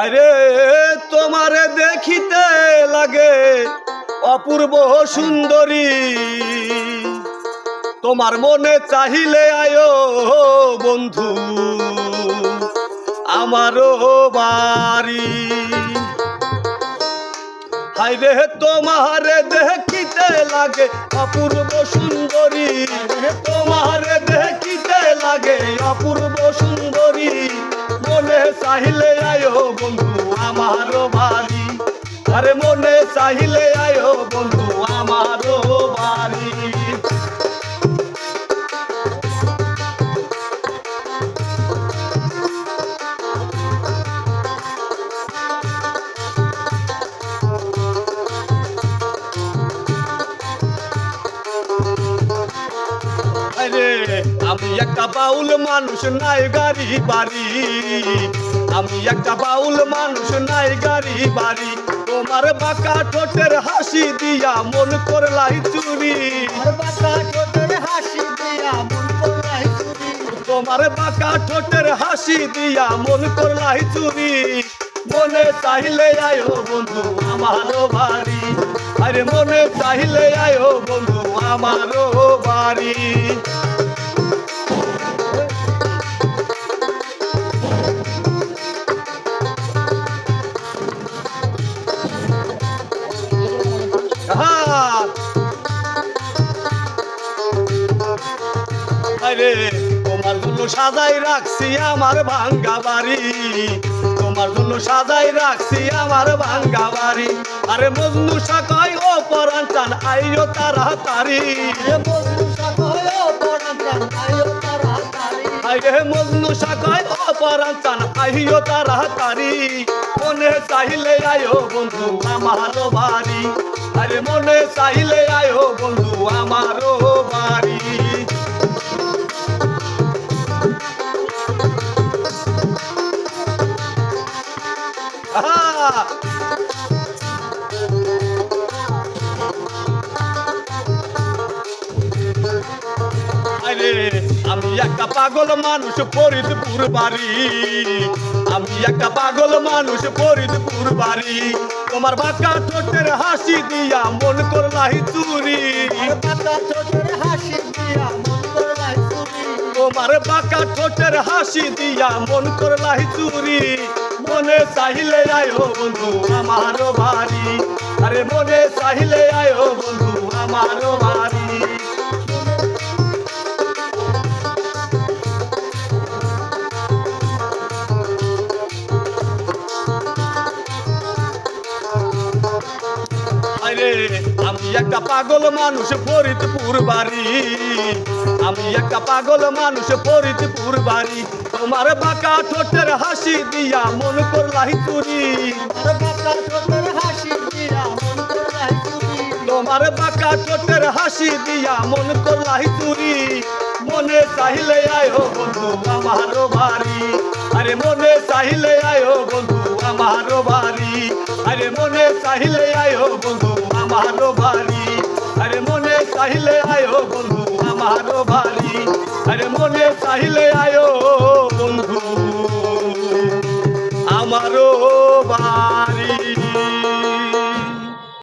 আরে তোমারে দেখিতে লাগে অপূর্ব সুন্দরী, তোমার মনে চাহিলে আয়ো বন্ধু আমারও বাড়ি। হাইরে তোমারে দেখিতে লাগে অপূর্ব সুন্দরী, তোমারে দেখিতে লাগে অপূর্ব সুন্দরী, মনে চাহিলে আয়ো বন্ধু আমারও বাড়ি। আরে মনে চাহিলে আয়ো বন্ধু আমারও বাড়ি। আমি একটা বাউল মানুষ নাই গাড়ি বাড়ি, আমি একটা বাউল মানুষ নাই গাড়ি বাড়ি, তোমার বাঁকা ঠোঁটের হাসি দিয়া মন করলাই চুরি, তোমার বাঁকা ঠোঁটের হাসি দিয়া মন করলাই চুরি, মনে চাইলে আয়ো বন্ধু আমারও বাড়ি। আরে মনে চাইলে আয়ো বন্ধু আমারও বাড়ি। আরে তোমার জন্য সাজাই রাখছি আমার ভাঙ্গা বাড়ি, তোমার জন্য সাজাই রাখছি আমার ভাঙ্গা বাড়ি। আরে মজনু সাকাই ও পরাণ চান আইও তাড়াতাড়ি, আরে মজনু সাকাই ও পরাণ চান আইও তাড়াতাড়ি, মনে চাইলে আয়ো বন্ধু আমারও বাড়ি। আরে মনে চাইলে আয়ো বন্ধু আমারও বাড়ি। আরে আমি একটা পাগল মানুষ ফরিদপুর বাড়ি, আমি একটা পাগল মানুষ ফরিদপুর বাড়ি, তোমার বাঁকা ঠোঁটের হাসি দিয়া মন করলাই চুরি, তোমার বাঁকা ঠোঁটের হাসি দিয়া মন করলাই চুরি, মনে চাইলে আয়ো বন্ধু আমারও বাড়ি। আরে মনে চাইলে আয়ো বন্ধু আমারও বাড়ি। আমি একটা পাগল মানুষ ফরিদপুর বাড়ি, আমি একটা পাগল মানুষ ফরিদপুর বাড়ি, তোমার বাঁকা ঠোঁটের হাসি দিয়া মন করলাই চুরি, তোমার বাঁকা ঠোঁটের হাসি দিয়া মন করলাই চুরি, মনে চাইলে আয়ো বন্ধু আমারও বাড়ি। আরে মনে চাইলে আয়ো বন্ধু আমারও বাড়ি। আরে মনে চাইলে আয়ো বন্ধু আমারও বাড়ি। আরে মনে চাইলে আয়ো বন্ধু আমারও বাড়ি। আরে মনে চাইলে আয়ো